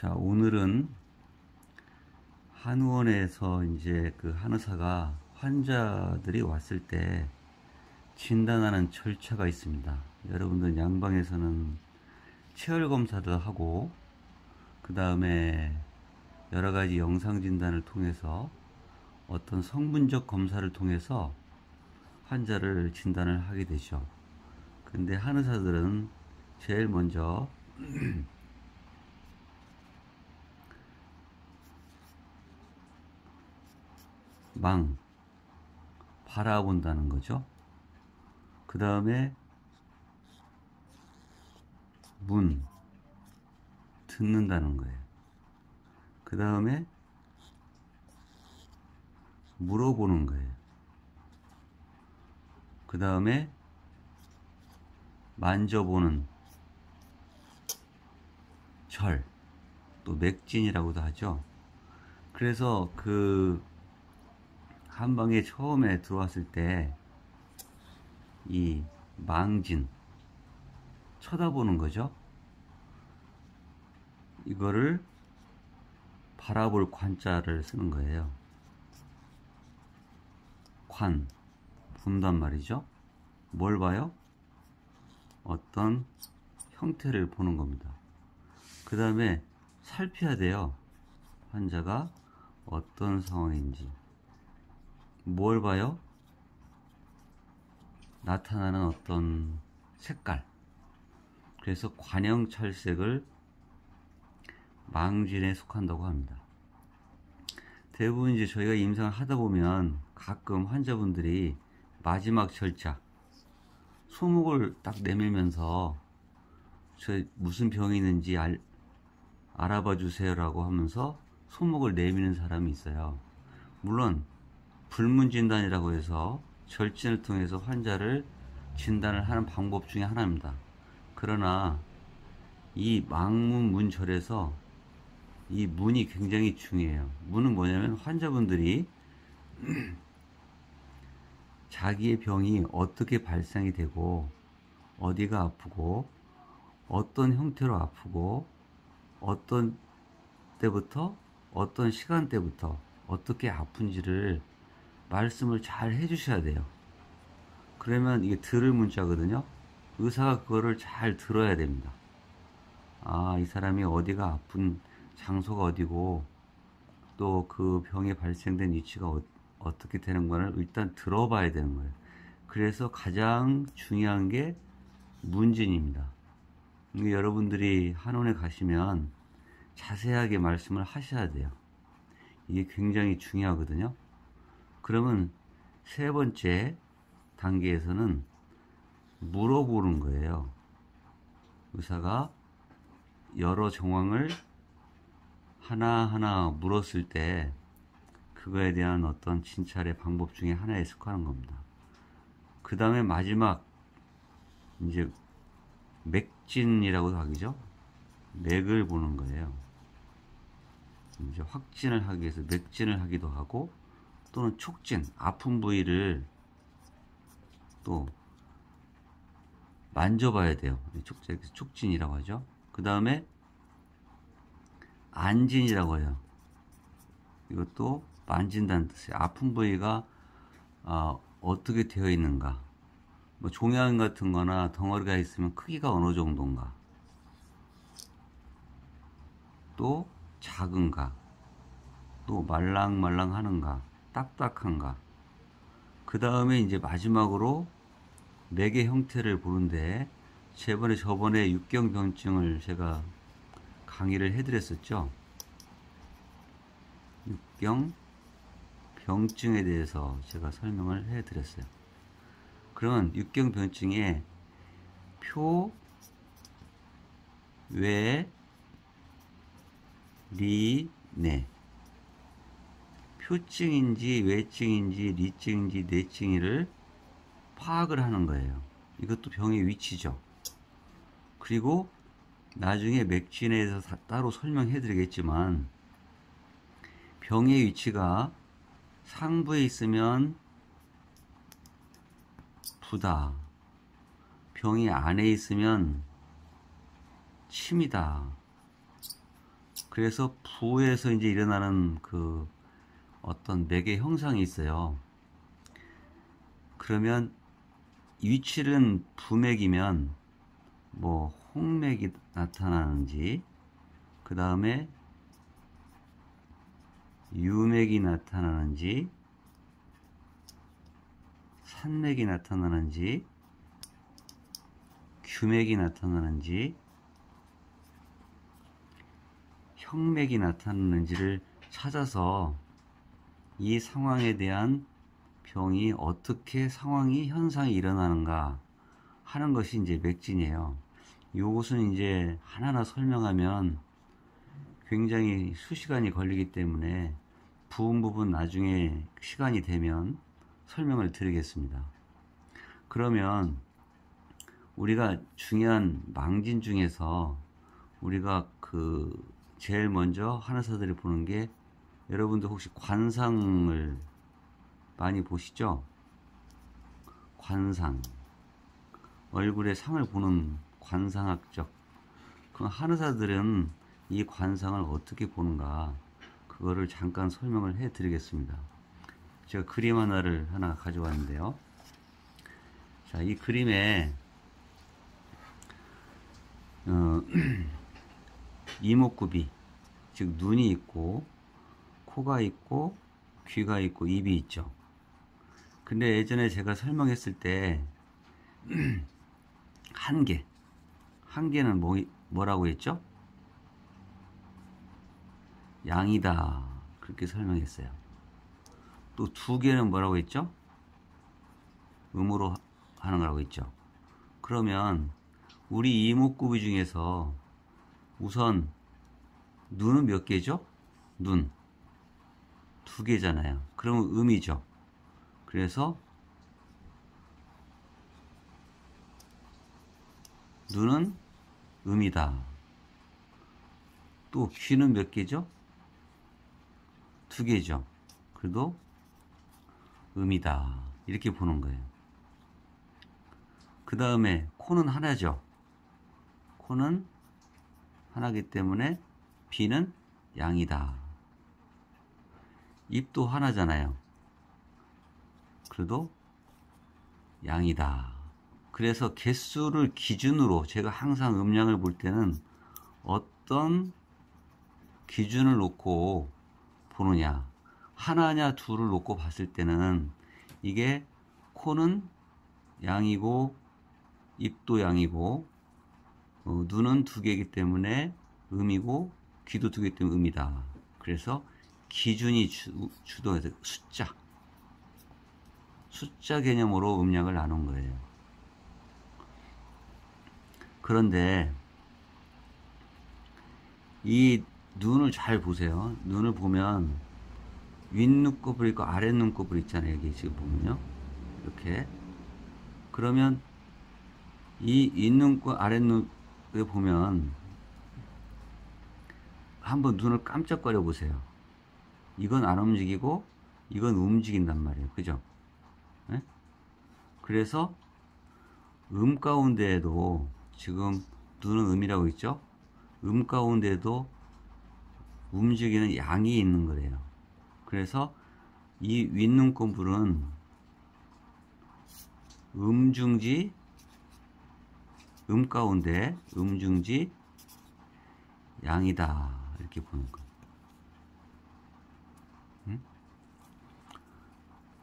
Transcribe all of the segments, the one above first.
자, 오늘은 한의원에서 이제 그 한의사가 환자들이 왔을 때 진단하는 절차가 있습니다. 여러분들 양방에서는 체열 검사도 하고, 그 다음에 여러 가지 영상 진단을 통해서 어떤 성분적 검사를 통해서 환자를 진단을 하게 되죠. 근데 한의사들은 제일 먼저 망 바라본다는 거죠. 그 다음에 문 듣는다는 거예요. 그 다음에 물어보는 거예요. 그 다음에 만져보는 절, 또 맥진이라고도 하죠. 그래서 그 한방에 처음에 들어왔을 때 이 망진 쳐다보는 거죠. 이거를 바라볼 관자를 쓰는 거예요. 관 본단 말이죠. 뭘 봐요? 어떤 형태를 보는 겁니다. 그 다음에 살펴야 돼요. 환자가 어떤 상황인지. 뭘 봐요? 나타나는 어떤 색깔. 그래서 관형찰색을 망진에 속한다고 합니다. 대부분 이제 저희가 임상을 하다 보면 가끔 환자분들이 마지막 절차 소목을 딱 내밀면서 저 무슨 병이 있는지 알아봐 주세요라고 하면서 소목을 내미는 사람이 있어요. 물론 불문진단이라고 해서 절진을 통해서 환자를 진단을 하는 방법 중에 하나입니다. 그러나 이 망문문절에서 이 문이 굉장히 중요해요. 문은 뭐냐면 환자분들이 자기의 병이 어떻게 발생이 되고 어디가 아프고 어떤 형태로 아프고 어떤 때부터 어떤 시간대부터 어떻게 아픈지를 말씀을 잘 해주셔야 돼요. 그러면 이게 들을 문자거든요. 의사가 그거를 잘 들어야 됩니다. 아, 이 사람이 어디가 아픈 장소가 어디고 또 그 병이 발생된 위치가 어떻게 되는 거를 일단 들어봐야 되는 거예요. 그래서 가장 중요한 게 문진입니다. 여러분들이 한의원에 가시면 자세하게 말씀을 하셔야 돼요. 이게 굉장히 중요하거든요. 그러면 세 번째 단계에서는 물어보는 거예요. 의사가 여러 정황을 하나하나 물었을 때 그거에 대한 어떤 진찰의 방법 중에 하나에 속하는 겁니다. 그 다음에 마지막 이제 맥진이라고도 하죠. 맥을 보는 거예요. 이제 확진을 하기 위해서 맥진을 하기도 하고 또는 촉진, 아픈 부위를 또 만져봐야 돼요. 촉진이라고 하죠. 그 다음에 안진이라고 해요. 이것도 만진다는 뜻이에요. 아픈 부위가 어떻게 되어 있는가. 뭐 종양 같은 거나 덩어리가 있으면 크기가 어느 정도인가. 또 작은가. 또 말랑말랑 하는가. 딱딱한가. 그 다음에 이제 마지막으로 맥의 형태를 보는데 저번에 육경병증을 제가 강의를 해드렸었죠. 육경병증에 대해서 제가 설명을 해드렸어요. 그러면 육경병증의 표, 외, 리, 내. 표증인지 외증인지 리증인지 내증이를 파악을 하는 거예요. 이것도 병의 위치죠. 그리고 나중에 맥진에 대해서 따로 설명해 드리겠지만 병의 위치가 상부에 있으면 부다, 병이 안에 있으면 침이다. 그래서 부에서 이제 일어나는 그 어떤 맥의 형상이 있어요. 그러면 위치는 부맥이면 뭐 홍맥이 나타나는지, 그 다음에 유맥이 나타나는지, 산맥이 나타나는지, 규맥이 나타나는지, 형맥이 나타나는지를 찾아서 이 상황에 대한 병이 어떻게 현상이 일어나는가 하는 것이 이제 맥진이에요. 이것은 이제 하나하나 설명하면 굉장히 수시간이 걸리기 때문에 부분 나중에 시간이 되면 설명을 드리겠습니다. 그러면 우리가 중요한 망진 중에서 우리가 제일 먼저 한의사들이 보는 게, 여러분들 혹시 관상을 많이 보시죠? 관상, 얼굴의 상을 보는 관상학적. 그럼 한의사들은 이 관상을 어떻게 보는가, 그거를 잠깐 설명을 해 드리겠습니다. 제가 그림 하나 가져왔는데요. 자, 이 그림에 이목구비, 즉 눈이 있고 코가 있고 귀가 있고 입이 있죠. 근데 예전에 제가 설명했을 때 한 개는 뭐라고 했죠? 양이다, 그렇게 설명했어요. 또 두 개는 뭐라고 했죠? 음으로 하는 거라고 했죠. 그러면 우리 이목구비 중에서 우선 눈은 몇 개죠? 눈 두 개잖아요. 그러면 음이죠. 그래서 눈은 음이다. 또 귀는 몇 개죠? 두 개죠. 그래도 음이다, 이렇게 보는 거예요. 그 다음에 코는 하나죠. 코는 하나기 때문에 비는 양이다. 입도 하나잖아요. 그래도 양이다. 그래서 개수를 기준으로 제가 항상 음량을 볼 때는 어떤 기준을 놓고 보느냐, 하나냐 둘을 놓고 봤을 때는 이게 코는 양이고 입도 양이고 눈은 두 개이기 때문에 음이고 귀도 두 개이기 때문에 음이다. 그래서 기준이 주도해서 숫자 개념으로 음량을 나눈 거예요. 그런데 이 눈을 잘 보세요. 눈을 보면 윗눈꺼풀 있고 아랫눈꺼풀 있잖아요. 여기 지금 보면요, 이렇게. 그러면 이 윗눈과 아랫눈에 보면 한번 눈을 깜짝거려 보세요. 이건 안 움직이고 이건 움직인단 말이에요. 그죠? 네? 그래서 음 가운데에도, 지금 눈은 음이라고 있죠? 음 가운데에도 움직이는 양이 있는 거예요. 그래서 이 윗눈꺼풀은 음중지, 음 가운데 음중지 양이다, 이렇게 보는 거예요.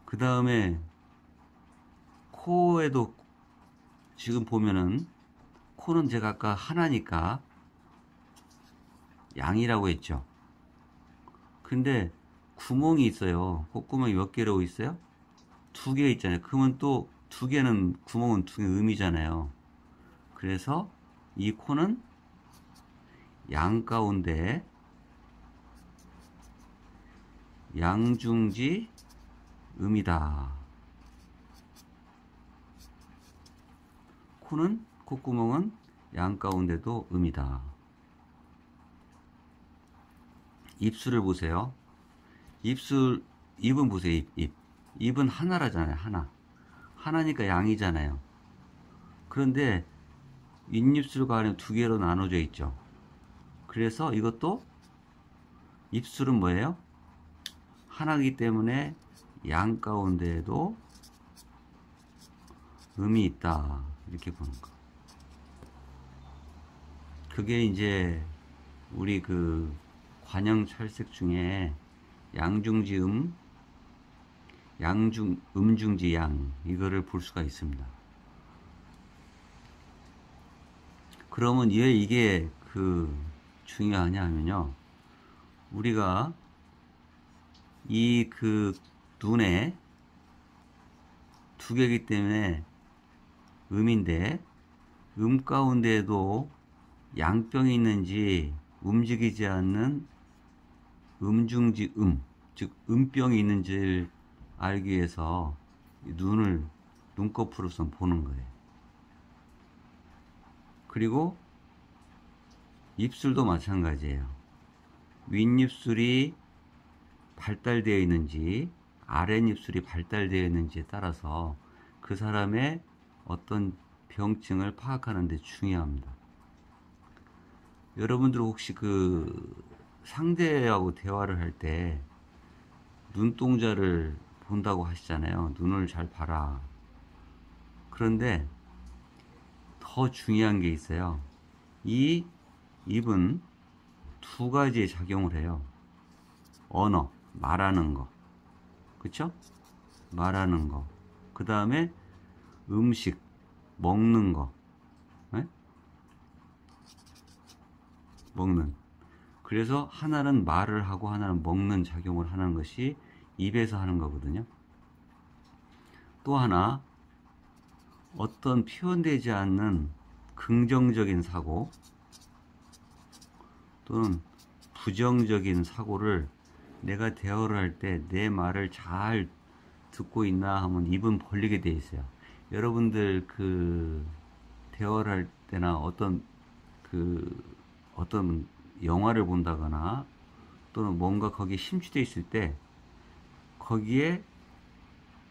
그 다음에 코에도 지금 보면은, 코는 제가 아까 하나니까 양이라고 했죠. 근데 구멍이 있어요. 콧구멍이 몇 개로 있어요? 두 개 있잖아요. 그러면 또 두 개는, 구멍은 두 개 음이잖아요. 그래서 이 코는 양 가운데 양중지 음이다. 코는, 콧구멍은 양 가운데도 음이다. 입술을 보세요. 입은 보세요. 입은 하나라잖아요. 하나니까 양이잖아요. 그런데 윗입술과 아래 두 개로 나눠져 있죠. 그래서 이것도 입술은 뭐예요? 하나이기 때문에 양 가운데에도 음이 있다. 이렇게 보는 거. 그게 이제 우리 그 관형찰색 중에 양중지음, 음중지양 이거를 볼 수가 있습니다. 그러면 왜 이게 그 중요하냐 하면요, 우리가 이 그 눈에 두 개이기 때문에 음인데, 음 가운데에도 양병이 있는지 움직이지 않는 음중지음, 즉 음병이 있는지를 알기 위해서 눈을 눈꺼풀로서 보는 거예요. 그리고 입술도 마찬가지예요. 윗입술이 발달되어 있는지 아랫입술이 발달되어 있는지에 따라서 그 사람의 어떤 병증을 파악하는 데 중요합니다. 여러분들 혹시 그 상대하고 대화를 할 때 눈동자를 본다고 하시잖아요. 눈을 잘 봐라. 그런데 더 중요한 게 있어요. 이 입은 두 가지의 작용을 해요. 언어, 말하는 거. 그쵸? 말하는 거. 그 다음에 음식, 먹는 거. 네? 먹는. 그래서 하나는 말을 하고 하나는 먹는 작용을 하는 것이 입에서 하는 거거든요. 또 하나, 어떤 표현되지 않는 긍정적인 사고 또는 부정적인 사고를 내가 대화를 할 때 내 말을 잘 듣고 있나 하면 입은 벌리게 돼 있어요. 여러분들 그 대화를 할 때나 어떤 영화를 본다거나 또는 뭔가 거기에 심취되어 있을 때 거기에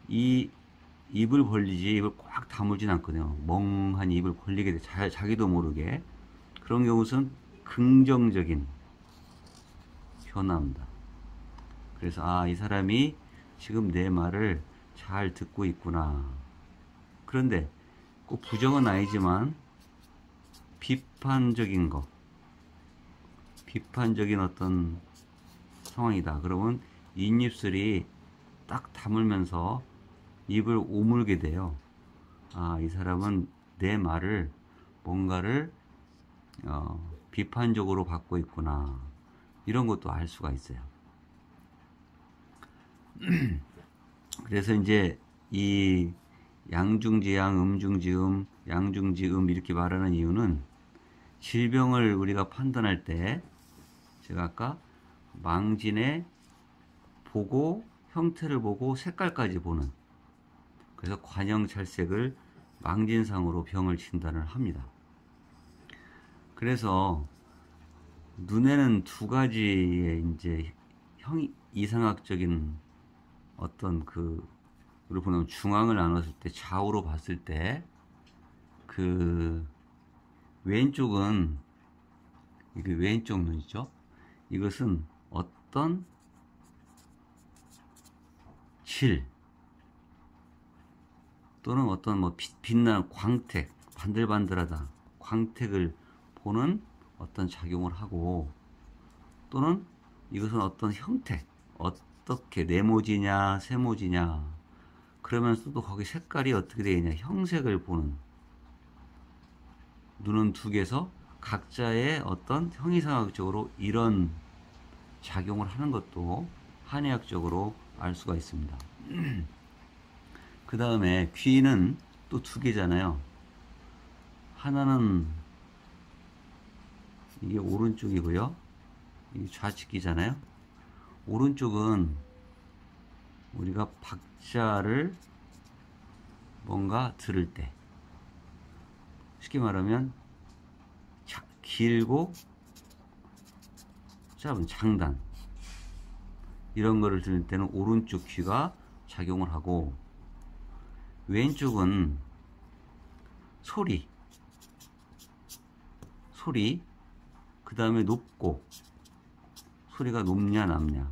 이 입을 벌리지 입을 꽉 다물진 않거든요. 멍하니 입을 벌리게 돼. 자기도 모르게. 그런 경우는 긍정적인 변화입니다. 그래서 아, 이 사람이 지금 내 말을 잘 듣고 있구나. 그런데 꼭 부정은 아니지만 비판적인 거, 비판적인 어떤 상황이다. 그러면 윗입술이 딱 다물면서 입을 오물게 돼요. 아, 이 사람은 내 말을 뭔가를 비판적으로 받고 있구나. 이런 것도 알 수가 있어요. 그래서 이제 이 양중지양, 음중지음, 양중지음 이렇게 말하는 이유는 질병을 우리가 판단할 때 제가 아까 망진의 보고 형태를 보고 색깔까지 보는, 그래서 관형찰색을 망진상으로 병을 진단을 합니다. 그래서 눈에는 두 가지의 이제 이상학적인 어떤 우리 보면 중앙을 나눴을 때 좌우로 봤을 때 그 왼쪽은 이게 왼쪽 눈이죠. 이것은 어떤 질 또는 어떤 뭐 빛나는 광택, 반들반들하다 광택을 보는 어떤 작용을 하고, 또는 이것은 어떤 형태, 어떻게 네모지냐 세모지냐, 그러면서도 거기 색깔이 어떻게 되어 있냐, 형색을 보는, 눈은 두 개에서 각자의 어떤 형이상학적으로 이런 작용을 하는 것도 한의학적으로 알 수가 있습니다. 그 다음에 귀는 또 두 개잖아요. 하나는 이게 오른쪽이고요. 이게 좌측이잖아요. 오른쪽은 우리가 박자를 뭔가 들을 때, 쉽게 말하면 길고 짧은 장단 이런 거를 들을 때는 오른쪽 귀가 작용을 하고, 왼쪽은 소리, 그 다음에 높고 소리가 높냐 낮냐,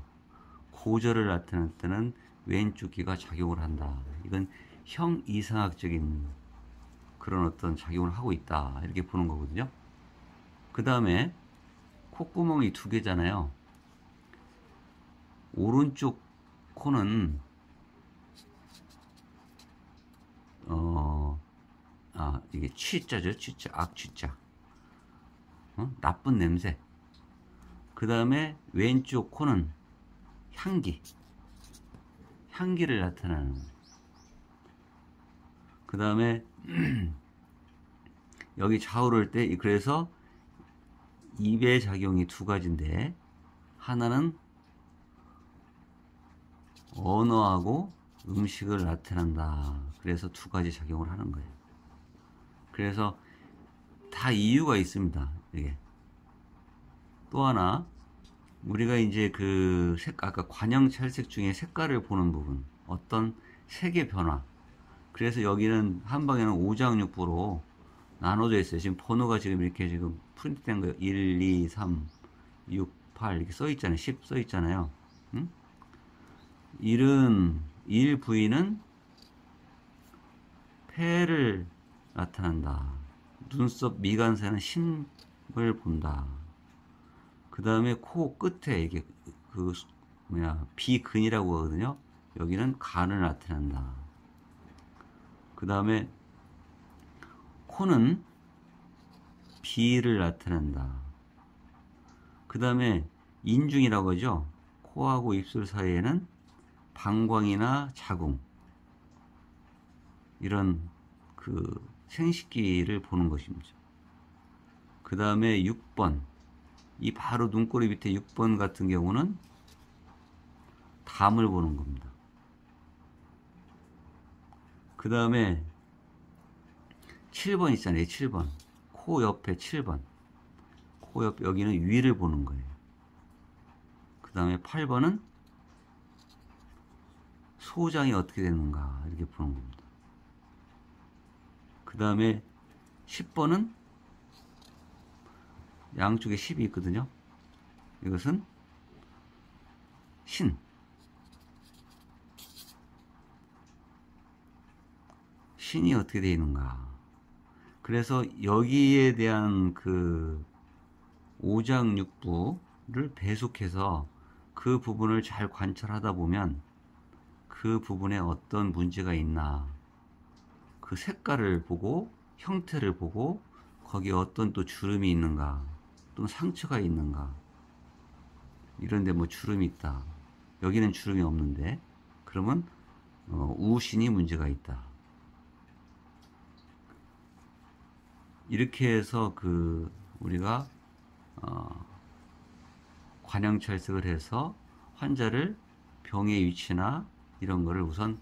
고절을 나타낼 때는 왼쪽 귀가 작용을 한다. 이건 형이상학적인 그런 어떤 작용을 하고 있다, 이렇게 보는 거거든요. 그 다음에 콧구멍이 두 개잖아요. 오른쪽 코는 이게 취자죠. 취자, 악취자, 나쁜 냄새. 그 다음에 왼쪽 코는 향기를 나타내는. 그 다음에 여기 좌우를 때, 그래서 입의 작용이 두 가지인데, 하나는 언어하고 음식을 나타낸다. 그래서 두 가지 작용을 하는 거예요. 그래서 다 이유가 있습니다. 이게 또 하나, 우리가 이제 아까 관형찰색 중에 색깔을 보는 부분, 어떤 색의 변화. 그래서 여기는 한방에는 오장육부로 나눠져 있어요. 지금 번호가 지금 이렇게 지금 프린트된 거예요. 1, 2, 3, 6, 8 이렇게 써 있잖아요. 10 써 있잖아요. 응? 1 부위는 폐를 나타난다. 눈썹 미간새는 심을 본다. 그 다음에 코 끝에 이게 비근이라고 하거든요. 여기는 간을 나타낸다. 그 다음에 코는 비를 나타낸다. 그 다음에 인중이라고 하죠. 코하고 입술 사이에는 방광이나 자궁, 이런 생식기를 보는 것입니다. 그 다음에 6번, 이 바로 눈꼬리 밑에 6번 같은 경우는 담을 보는 겁니다. 그 다음에 7번 있잖아요. 7번. 코 옆에 7번. 코 옆, 여기는 위를 보는 거예요. 그 다음에 8번은 소장이 어떻게 되는가, 이렇게 보는 겁니다. 그 다음에 10번은 양쪽에 10이 있거든요. 이것은 신이 어떻게 되어 있는가. 그래서 여기에 대한 오장육부를 배속해서 그 부분을 잘 관찰하다 보면 그 부분에 어떤 문제가 있나, 그 색깔을 보고 형태를 보고 거기에 어떤 또 주름이 있는가, 또는 상처가 있는가. 이런데 뭐 주름이 있다, 여기는 주름이 없는데, 그러면 우신이 문제가 있다. 이렇게 해서 우리가 관형찰색을 해서 환자를 병의 위치나 이런 거를 우선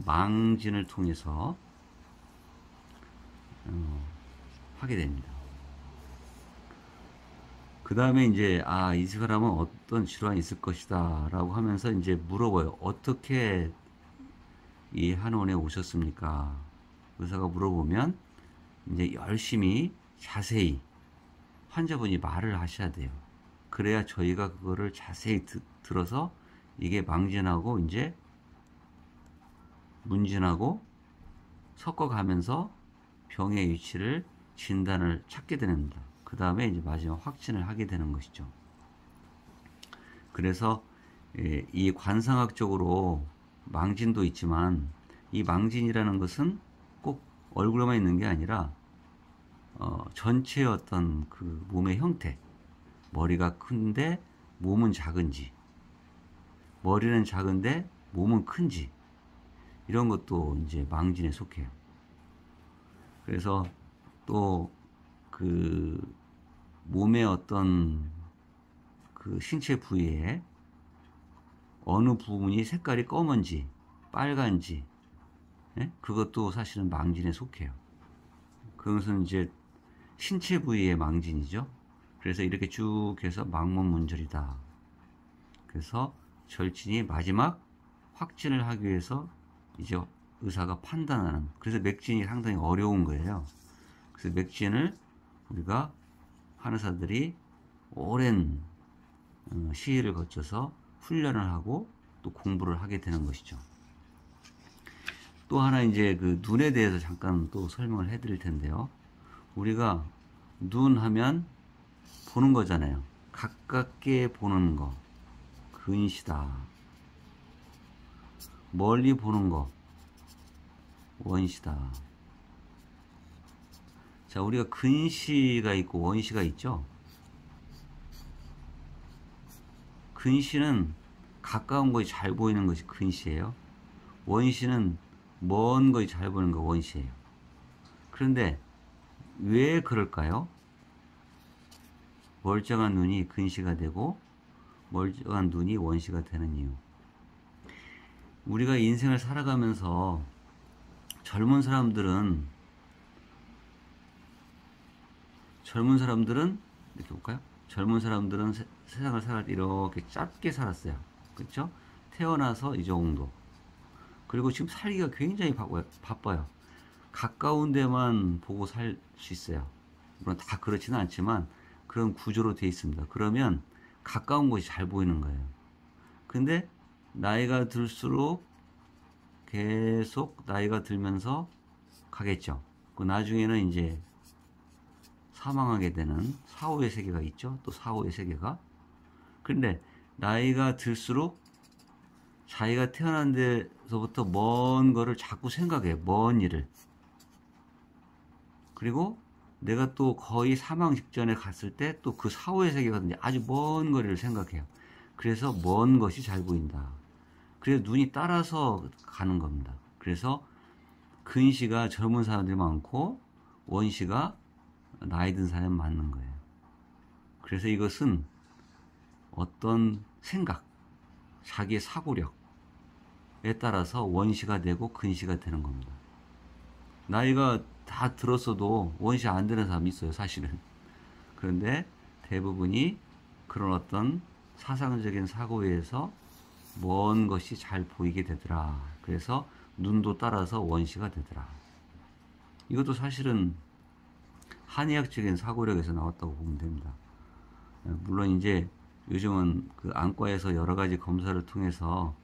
망진을 통해서 하게 됩니다. 그 다음에 이제 이 사람은 어떤 질환이 있을 것이다 라고 하면서 이제 물어봐요. 어떻게 이 한의원에 오셨습니까? 의사가 물어보면 이제 열심히 자세히 환자분이 말을 하셔야 돼요. 그래야 저희가 그거를 자세히 들어서 이게 망진하고 이제 문진하고 섞어가면서 병의 위치를, 진단을 찾게 됩니다. 그 다음에 이제 마지막 확진을 하게 되는 것이죠. 그래서 이 관상학적으로 망진도 있지만, 이 망진이라는 것은 꼭 얼굴에만 있는 게 아니라 전체의 어떤 몸의 형태, 머리가 큰데 몸은 작은지, 머리는 작은데 몸은 큰지, 이런 것도 이제 망진에 속해요. 그래서 또 몸의 어떤 신체 부위에 어느 부분이 색깔이 검은지 빨간지, 그것도 사실은 망진에 속해요. 그것은 이제 신체 부위의 망진이죠. 그래서 이렇게 쭉 해서 망문문절이다. 그래서 절친이 마지막 확진을 하기 위해서 이제 의사가 판단하는, 그래서 맥진이 상당히 어려운 거예요. 그래서 맥진을 우리가 한의사들이 오랜 시기를 거쳐서 훈련을 하고 또 공부를 하게 되는 것이죠. 또 하나 이제 그 눈에 대해서 잠깐 또 설명을 해 드릴 텐데요. 우리가 눈 하면 보는 거잖아요. 가깝게 보는 거, 근시다. 멀리 보는 거, 원시다. 자, 우리가 근시가 있고 원시가 있죠. 근시는 가까운 것이 잘 보이는 것이 근시예요. 원시는 먼 것이 잘 보이는 거 원시예요. 그런데 왜 그럴까요? 멀쩡한 눈이 근시가 되고 멀쩡한 눈이 원시가 되는 이유. 우리가 인생을 살아가면서 젊은 사람들은 이렇게 볼까요? 젊은 사람들은 세상을 살아갈 때 이렇게 짧게 살았어요. 그렇죠? 태어나서 이 정도. 그리고 지금 살기가 굉장히 바빠요. 가까운 데만 보고 살 수 있어요. 물론 다 그렇지는 않지만 그런 구조로 되어 있습니다. 그러면 가까운 곳이 잘 보이는 거예요. 근데 나이가 들수록 계속 나이가 들면서 가겠죠. 그 나중에는 이제 사망하게 되는 사후의 세계가 있죠. 또 사후의 세계가. 근데 나이가 들수록 자기가 태어난 데서부터 먼 거를 자꾸 생각해. 먼 일을. 그리고 내가 또 거의 사망 직전에 갔을 때 또 그 사후의 세계가 아주 먼 거리를 생각해요. 그래서 먼 것이 잘 보인다. 그래서 눈이 따라서 가는 겁니다. 그래서 근시가 젊은 사람들이 많고 원시가 나이 든 사람이 많은 거예요. 그래서 이것은 어떤 생각, 자기의 사고력에 따라서 원시가 되고 근시가 되는 겁니다. 나이가 다 들었어도 원시 안 되는 사람이 있어요, 사실은. 그런데 대부분이 그런 어떤 사상적인 사고에 의해서 먼 것이 잘 보이게 되더라. 그래서 눈도 따라서 원시가 되더라. 이것도 사실은 한의학적인 사고력에서 나왔다고 보면 됩니다. 물론 이제 요즘은 그 안과에서 여러 가지 검사를 통해서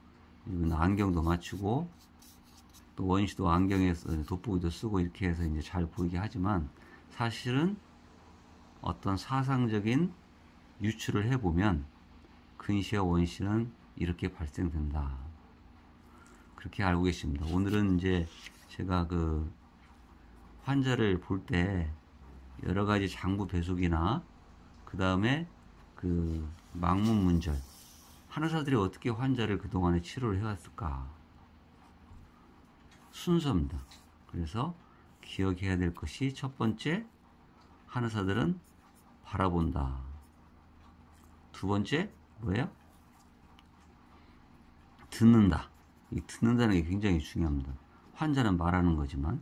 안경도 맞추고 또 원시도 안경에서 돋보기도 쓰고 이렇게 해서 이제 잘 보이게 하지만 사실은 어떤 사상적인 유추를 해보면 근시와 원시는 이렇게 발생된다. 그렇게 알고 계십니다. 오늘은 이제 제가 그 환자를 볼 때 여러 가지 장부 배속이나 그 다음에 그 망문 문절 한의사들이 어떻게 환자를 그동안에 치료를 해왔을까 순서입니다. 그래서 기억해야 될 것이 첫 번째, 한의사들은 바라본다. 두 번째 뭐예요? 듣는다. 이 듣는다는 게 굉장히 중요합니다. 환자는 말하는 거지만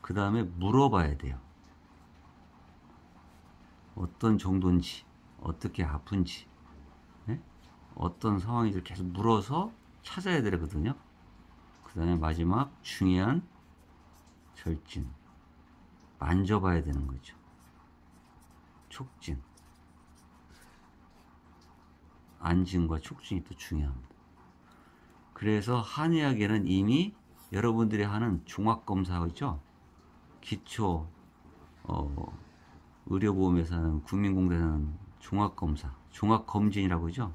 그 다음에 물어봐야 돼요. 어떤 정도인지, 어떻게 아픈지, 네? 어떤 상황인지 계속 물어서 찾아야 되거든요. 그 다음에 마지막 중요한 절진, 만져봐야 되는 거죠. 촉진, 안진과 촉진이 또 중요합니다. 그래서 한의학에는 이미 여러분들이 하는 종합검사가 있죠. 기초 의료보험에서는 국민공단에서는 종합검사, 종합검진이라고 하죠.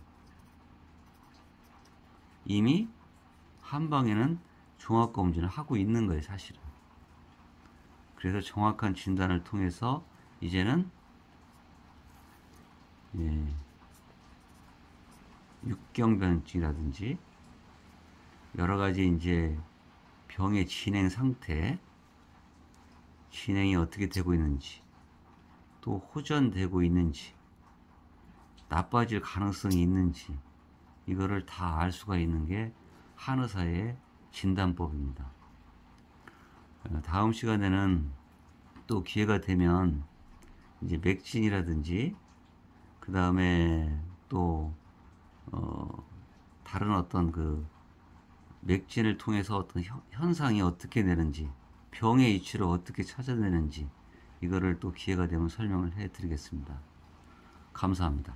이미 한방에는 종합검진을 하고 있는 거예요, 사실은. 그래서 정확한 진단을 통해서 이제는 육경변증이라든지 여러 가지 이제 병의 진행 상태, 진행이 어떻게 되고 있는지, 또 호전되고 있는지, 나빠질 가능성이 있는지, 이거를 다 알 수가 있는 게 한의사의 진단법입니다. 다음 시간에는 또 기회가 되면 이제 맥진이라든지 그 다음에 또 다른 어떤 그 맥진을 통해서 어떤 현상이 어떻게 되는지, 병의 이치를 어떻게 찾아내는지 이거를 또 기회가 되면 설명을 해 드리겠습니다. 감사합니다.